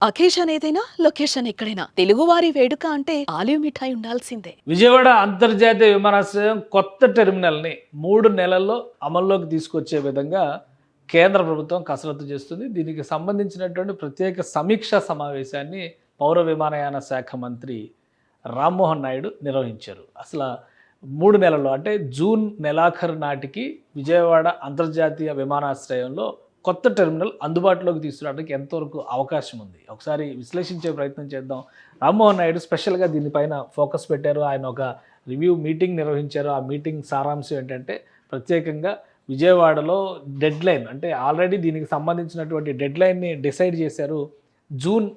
Occasion ఏదైనా location ఎక్కడైనా తెలుగువారి వేడుక అంటే ఆలివ్ మిఠాయి ఉండాల్సిందే. విజయవాడ అంతర్జాతీయ విమానాశ్రయం కొత్త టెర్మినల్‌ని 3 నెలల్లో అమల్లోకి తీసుకొచ్చే విధంగా కేంద్ర ప్రభుత్వం కసరత్తు చేస్తుంది. దీనికి సంబంధించినటువంటి ప్రత్యేక సమీక్షా సమావేశాన్ని పౌర విమానయాన శాఖ మంత్రి రామ్మోహన్ నాయుడు నిర్వహించారు. 3 నెలల్లో అంటే జూన్ నెలాఖరు నాటికి విజయవాడ అంతర్జాతీయ విమానాశ్రయంలో కొత్త టెర్మినల్ అందుబాటులోకి తీసుకురావడానికి ఎంతవరకు అవకాశం ఉంది? ఒకసారి విశ్లేషించే ప్రయత్నం చేద్దాం. రామ్మోహన్ నాయుడు స్పెషల్‌గా దీనిపైన ఫోకస్ పెట్టారు. ఆయన ఒక రివ్యూ మీటింగ్ నిర్వహించారు. ఆ మీటింగ్ సారాంశం ఏంటంటే ప్రత్యేకంగా విజయవాడలో డెడ్‌లైన్ అంటే ఆల్రెడీ దీనికి సంబంధించినటువంటి డెడ్‌లైన్‌ని డిసైడ్ చేశారు. జూన్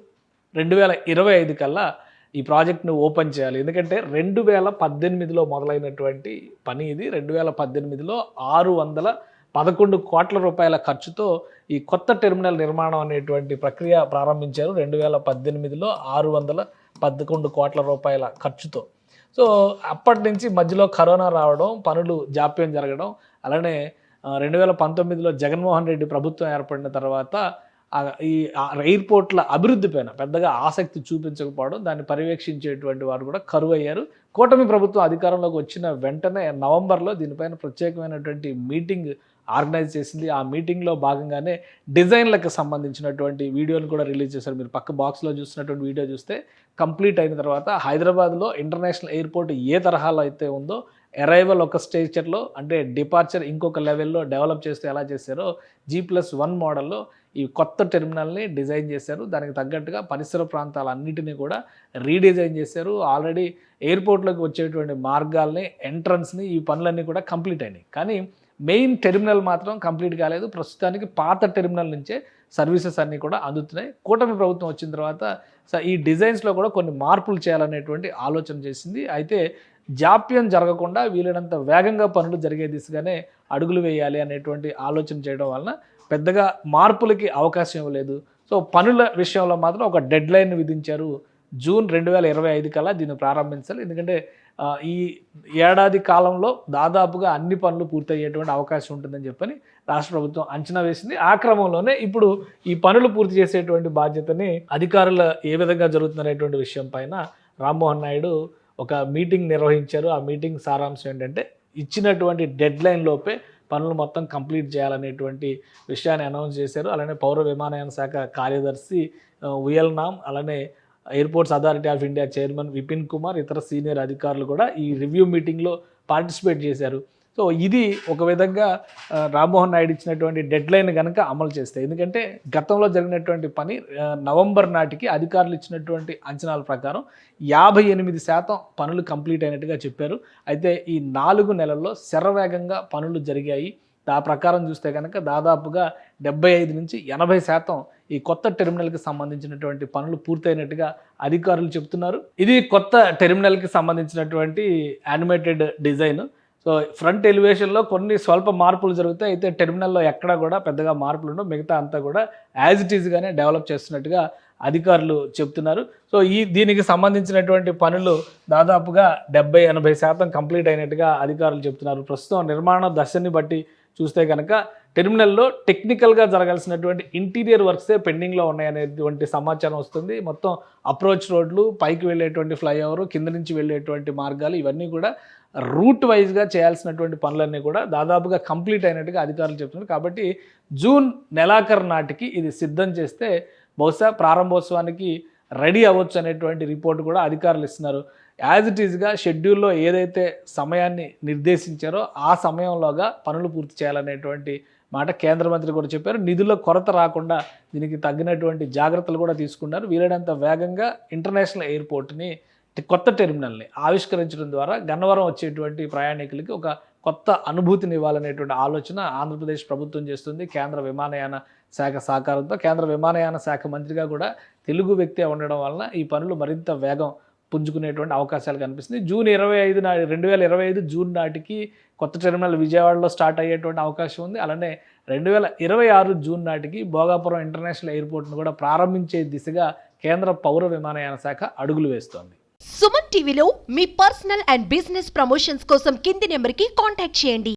2025 కల్లా ఈ ప్రాజెక్ట్‌ను ఓపెన్ చేయాలి. ఎందుకంటే 2018లో మొదలైనటువంటి పని ఇది. 2018లో 611 కోట్ల రూపాయల ఖర్చుతో ఈ కొత్త టెర్మినల్ నిర్మాణం అనేటువంటి ప్రక్రియ ప్రారంభించారు. 2018లో 611 కోట్ల రూపాయల ఖర్చుతో. సో అప్పటి నుంచి మధ్యలో కరోనా రావడం, పనులు జాప్యం జరగడం, అలానే 2019లో జగన్మోహన్ రెడ్డి ప్రభుత్వం ఏర్పడిన తర్వాత ఈ ఎయిర్పోర్ట్ల అభివృద్ధి పైన పెద్దగా ఆసక్తి చూపించకపోవడం, దాన్ని పర్యవేక్షించేటువంటి వారు కూడా కరువయ్యారు. కూటమి ప్రభుత్వం అధికారంలోకి వచ్చిన వెంటనే నవంబర్లో దీనిపైన ప్రత్యేకమైనటువంటి మీటింగ్ ఆర్గనైజ్ చేసింది. ఆ మీటింగ్లో భాగంగానే డిజైన్లకు సంబంధించినటువంటి వీడియోని కూడా రిలీజ్ చేశారు. మీరు పక్క బాక్స్లో చూసినటువంటి వీడియో చూస్తే కంప్లీట్ అయిన తర్వాత హైదరాబాద్లో ఇంటర్నేషనల్ ఎయిర్పోర్ట్ ఏ తరహాలో అయితే ఉందో అరైవల్ ఒక స్టేచర్లో అంటే డిపార్చర్ ఇంకొక లెవెల్లో డెవలప్ చేస్తే ఎలా చేశారో G+1 మోడల్లో ఈ కొత్త టెర్మినల్ని డిజైన్ చేశారు. దానికి తగ్గట్టుగా పరిసర ప్రాంతాలన్నిటినీ కూడా రీడిజైన్ చేశారు. ఆల్రెడీ ఎయిర్పోర్ట్లోకి వచ్చేటువంటి మార్గాల్ని, ఎంట్రన్స్ని, ఈ పనులన్నీ కూడా కంప్లీట్ అయినాయి. కానీ మెయిన్ టెర్మినల్ మాత్రం కంప్లీట్ కాలేదు. ప్రస్తుతానికి పాత టెర్మినల్ నుంచే సర్వీసెస్ అన్నీ కూడా అందుతున్నాయి. కూటమి ప్రభుత్వం వచ్చిన తర్వాత ఈ డిజైన్స్లో కూడా కొన్ని మార్పులు చేయాలనేటువంటి ఆలోచన చేసింది. అయితే జాప్యం జరగకుండా వీలైనంత వేగంగా పనులు జరిగే దిశగానే అడుగులు వేయాలి అనేటువంటి ఆలోచన చేయడం వలన పెద్దగా మార్పులకి అవకాశం ఇవ్వలేదు. సో పనుల విషయంలో మాత్రం ఒక డెడ్లైన్ విధించారు. జూన్ 2025 కల్లా దీన్ని ప్రారంభించాలి. ఎందుకంటే ఈ ఏడాది కాలంలో దాదాపుగా అన్ని పనులు పూర్తయ్యేటువంటి అవకాశం ఉంటుందని చెప్పని రాష్ట్ర ప్రభుత్వం అంచనా వేసింది. ఆ క్రమంలోనే ఇప్పుడు ఈ పనులు పూర్తి చేసేటువంటి బాధ్యతని అధికారులు ఏ విధంగా జరుగుతున్నటువంటి విషయం పైన రామ్మోహన్ నాయుడు ఒక మీటింగ్ నిర్వహించారు. ఆ మీటింగ్ సారాంశం ఏంటంటే ఇచ్చినటువంటి డెడ్లైన్ లోపే పనులు మొత్తం కంప్లీట్ చేయాలనేటువంటి విషయాన్ని అనౌన్స్ చేశారు. అలానే పౌర విమానయాన శాఖ కార్యదర్శి ఉయల్ నామ్, అలానే airports authority of India chairman Vipin Kumar, ఇతర సీనియర్ అధికారులు కూడా ఈ రివ్యూ మీటింగ్లో పార్టిసిపేట్ చేశారు. సో ఇది ఒక విధంగా రామ్మోహన్ నాయుడు ఇచ్చినటువంటి డెడ్లైన్ కనుక అమలు చేస్తే, ఎందుకంటే గతంలో జరిగినటువంటి పని నవంబర్ నాటికి అధికారులు ఇచ్చినటువంటి అంచనాల ప్రకారం 58% పనులు కంప్లీట్ అయినట్టుగా చెప్పారు. అయితే ఈ 4 నెలల్లో శరవేగంగా పనులు జరిగాయి. ఆ ప్రకారం చూస్తే కనుక దాదాపుగా 75 నుంచి 80% ఈ కొత్త టెర్మినల్కి సంబంధించినటువంటి పనులు పూర్తయినట్టుగా అధికారులు చెప్తున్నారు. ఇది కొత్త టెర్మినల్కి సంబంధించినటువంటి యానిమేటెడ్ డిజైన్. సో ఫ్రంట్ ఎలివేషన్లో కొన్ని స్వల్ప మార్పులు జరుగుతాయి. అయితే టెర్మినల్లో ఎక్కడా కూడా పెద్దగా మార్పులు ఉండవు. మిగతా అంతా కూడా యాజ్ ఇట్ ఈజ్గానే డెవలప్ చేస్తున్నట్టుగా అధికారులు చెప్తున్నారు. సో దీనికి సంబంధించినటువంటి పనులు దాదాపుగా 70-80% కంప్లీట్ అయినట్టుగా అధికారులు చెప్తున్నారు. ప్రస్తుతం నిర్మాణ దశని బట్టి చూస్తే కనుక టెర్మినల్లో టెక్నికల్గా జరగాల్సినటువంటి ఇంటీరియర్ వర్క్సే పెండింగ్లో ఉన్నాయనేటువంటి సమాచారం వస్తుంది. మొత్తం అప్రోచ్ రోడ్లు, పైకి వెళ్ళేటువంటి ఫ్లైఓవర్, కింద నుంచి వెళ్ళేటువంటి మార్గాలు, ఇవన్నీ కూడా రూట్ వైజ్గా చేయాల్సినటువంటి పనులన్నీ కూడా దాదాపుగా కంప్లీట్ అయినట్టుగా అధికారులు చెప్తున్నారు. కాబట్టి జూన్ నెలాఖరు నాటికి ఇది సిద్ధం చేస్తే బహుశా ప్రారంభోత్సవానికి రెడీ అవ్వచ్చు అనేటువంటి రిపోర్ట్ కూడా అధికారులు ఇస్తున్నారు. యాజ్ ఇట్ ఈజ్గా షెడ్యూల్లో ఏదైతే సమయాన్ని నిర్దేశించారో ఆ సమయంలోగా పనులు పూర్తి చేయాలనేటువంటి మాట కేంద్ర మంత్రి కూడా చెప్పారు. నిధుల కొరత రాకుండా దీనికి తగినటువంటి జాగ్రత్తలు కూడా తీసుకున్నారు. వీలైనంత వేగంగా ఇంటర్నేషనల్ ఎయిర్పోర్ట్ని, కొత్త టెర్మినల్ని ఆవిష్కరించడం ద్వారా గన్నవరం వచ్చేటువంటి ప్రయాణికులకి ఒక కొత్త అనుభూతిని ఇవ్వాలనేటువంటి ఆలోచన ఆంధ్రప్రదేశ్ ప్రభుత్వం చేస్తుంది. కేంద్ర విమానయాన శాఖ సహకారంతో కేంద్ర విమానయాన శాఖ మంత్రిగా కూడా తెలుగు వ్యక్తి ఉండడం వలన ఈ పనులు మరింత వేగం పుంజుకునేటువంటి అవకాశాలు కనిపిస్తుంది. 2025 జూన్ నాటికి కొత్త టెర్మినల్ విజయవాడలో స్టార్ట్ అయ్యేటువంటి అవకాశం ఉంది. అలానే 2026 జూన్ నాటికి భోగాపురం ఇంటర్నేషనల్ ఎయిర్పోర్ట్ను కూడా ప్రారంభించే దిశగా కేంద్ర పౌర విమానయాన శాఖ అడుగులు వేస్తోంది. సుమన్ టీవీలో మీ పర్సనల్ అండ్ బిజినెస్ ప్రమోషన్స్ కోసం కింది నెంబర్కి కాంటాక్ట్ చేయండి.